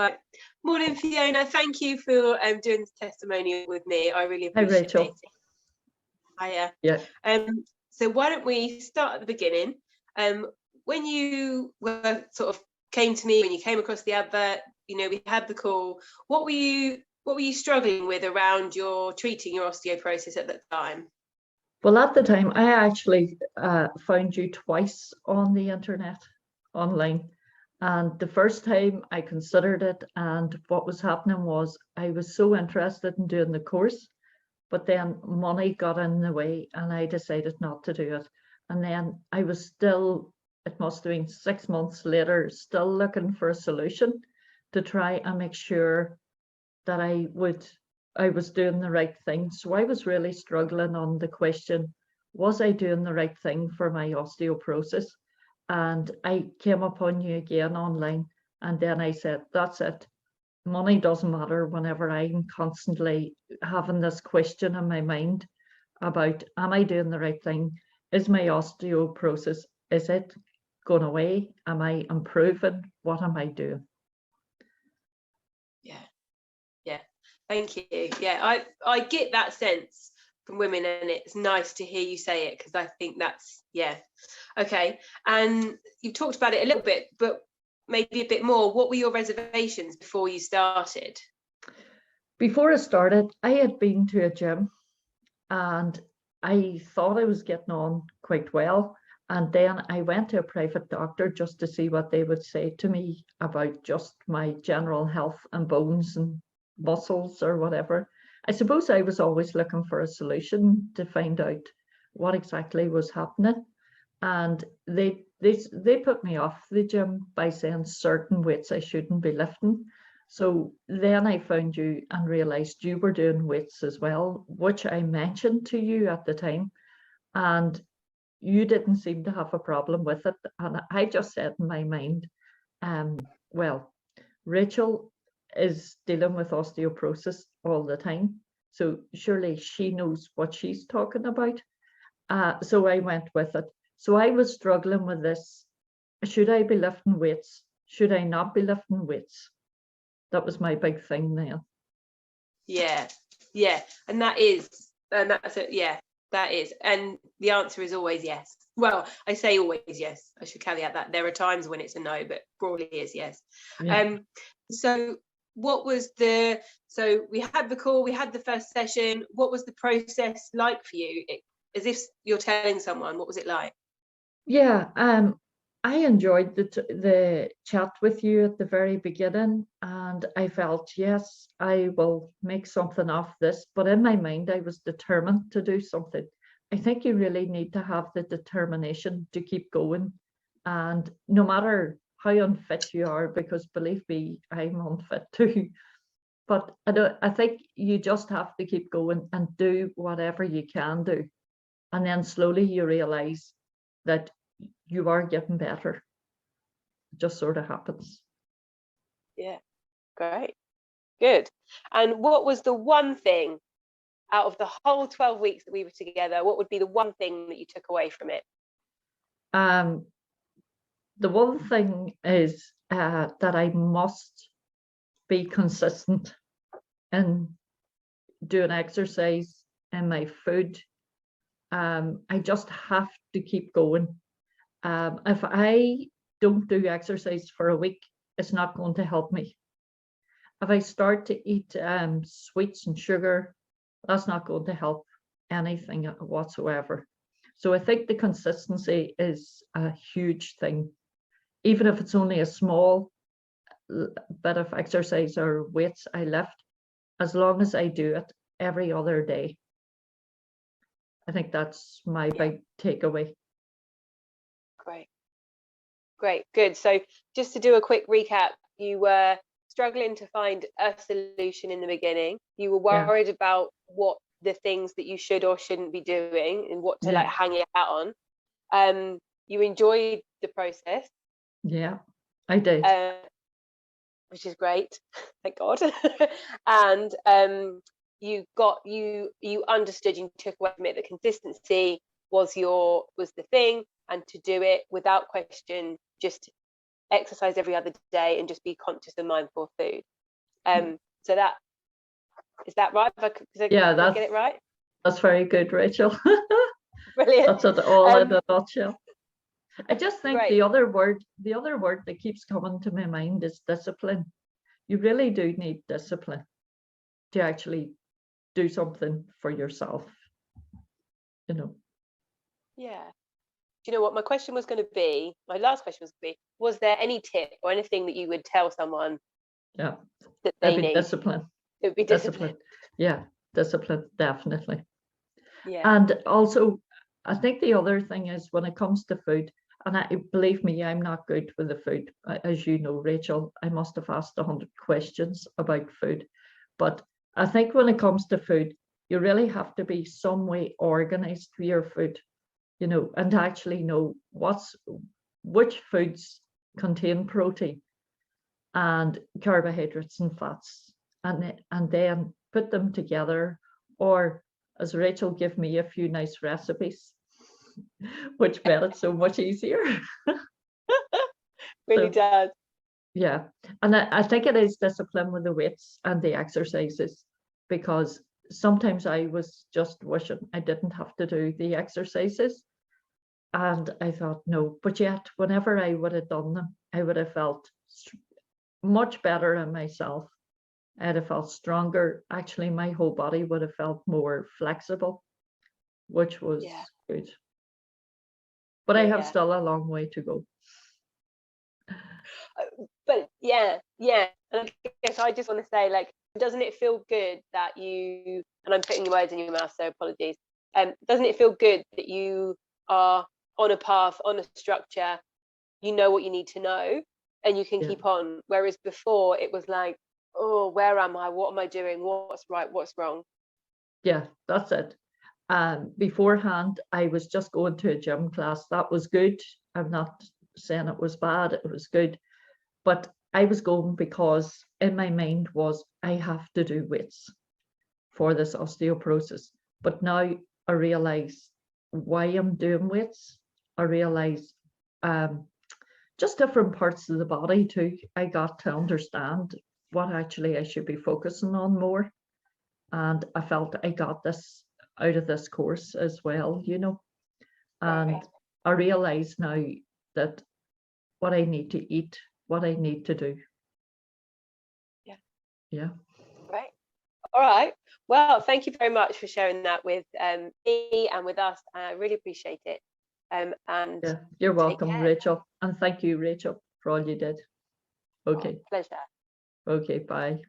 Right. Morning, Fiona. Thank you for doing this testimonial with me. I really Hi, appreciate Rachel. it. Hiya. Yeah. So why don't we start at the beginning? When you were came to me, when you came across the advert, we had the call. What were you struggling with around treating your osteoporosis at that time? Well, at the time, I actually found you twice on the internet, online. And the first time I considered it, and what was happening was I was so interested in doing the course, but then money got in the way and I decided not to do it. And then I was still, it must have been 6 months later, still looking for a solution to try and make sure that I was doing the right thing. So I was really struggling on the question, was I doing the right thing for my osteoporosis? And I came upon you again online, and then I said, that's it. Money doesn't matter whenever I'm constantly having this question in my mind about, am I doing the right thing? Is my osteoporosis, is it going away? Am I improving? What am I doing? Yeah, thank you. Yeah, I get that sense from women, and it's nice to hear you say it, because I think that's, okay. And you talked about it a little bit, but maybe a bit more. What were your reservations before you started? Before I started, I had been to a gym and I thought I was getting on quite well. And then I went to a private doctor just to see what they would say to me about just my general health and bones and muscles or whatever. I suppose I was always looking for a solution to find out what exactly was happening. And they put me off the gym by saying certain weights I shouldn't be lifting. So then I found you and realized you were doing weights as well, which I mentioned to you at the time. And you didn't seem to have a problem with it. And I just said in my mind, well, Rachel is dealing with osteoporosis all the time. So surely she knows what she's talking about. So I went with it. So I was struggling with this. Should I be lifting weights? Should I not be lifting weights? That was my big thing then. Yeah. And that's it. Yeah, that is. And the answer is always yes. Well, I say always yes. I should caveat that. There are times when it's a no, but broadly is yes. Yeah. So what was so we had the call, we had the first session. What was the process like for you? As if you're telling someone, what was it like? Yeah, I enjoyed the chat with you at the very beginning, and I felt, yes, I will make something of this. But in my mind, I was determined to do something. I think you really need to have the determination to keep going. And no matter how unfit you are, because believe me, I'm unfit too. But I think you just have to keep going and do whatever you can do. And then slowly you realize that you are getting better. It just sort of happens. Yeah, great, good. And what was the one thing out of the whole 12 weeks that we were together, what would be the one thing that you took away from it? The one thing is that I must be consistent in doing exercise and my food. I just have to keep going. If I don't do exercise for a week, it's not going to help me. If I start to eat sweets and sugar, that's not going to help anything whatsoever. So I think the consistency is a huge thing. Even if it's only a small bit of exercise or weights I lift, as long as I do it every other day. I think that's my big takeaway. Great, good. So just to do a quick recap, you were struggling to find a solution in the beginning. You were worried about what the things that you should or shouldn't be doing and what to like hang your hat on. You enjoyed the process. Yeah, I did. Which is great, thank God. And you understood, you took away from it that consistency was the thing, and to do it without question, just exercise every other day, and just be conscious and mindful of food. So that is that right? Did I get it right? That's very good, Rachel. Brilliant. That's it all in a nutshell. I just think Great. the other word that keeps coming to my mind is discipline. You really do need discipline to actually do something for yourself, you know. Yeah. Do you know what my question was going to be? My last question was going to be, was there any tip or anything that you would tell someone Yeah, that they maybe need? discipline. It would be discipline. Yeah, discipline, definitely. Yeah. And also, I think the other thing is when it comes to food, and believe me, I'm not good with the food. As you know, Rachel, I must have asked 100 questions about food. But I think when it comes to food, you really have to be some way organized for your food, you know, and actually know which foods contain protein and carbohydrates and fats, and then put them together. Or as Rachel gave me a few nice recipes, which made it so much easier. Really So, does. yeah, and I think it is discipline with the weights and the exercises, because sometimes I was just wishing I didn't have to do the exercises, and I thought no, but yet whenever I would have done them, I would have felt much better in myself. I'd have felt stronger. Actually, my whole body would have felt more flexible, which was good. But I have still a long way to go. But yeah. And I guess I just want to say, like, doesn't it feel good that you, and I'm putting words in your mouth, so apologies. Doesn't it feel good that you are on a path, on a structure, you know what you need to know, and you can keep on? Whereas before it was like, oh, where am I? What am I doing? What's right? What's wrong? Yeah, that's it. Beforehand, I was just going to a gym class. That was good. I'm not saying it was bad, it was good. But I was going because in my mind was, I have to do weights for this osteoporosis. But now I realize why I'm doing weights. I realize just different parts of the body too. I got to understand what actually I should be focusing on more. And I felt I got this out of this course as well, you know. And I realize now that what I need to eat, what I need to do. Yeah. Right. All right. Well, thank you very much for sharing that with me and with us. I really appreciate it. And yeah, you're welcome, Rachel. And thank you, Rachel, for all you did. Okay. Pleasure. Okay, bye.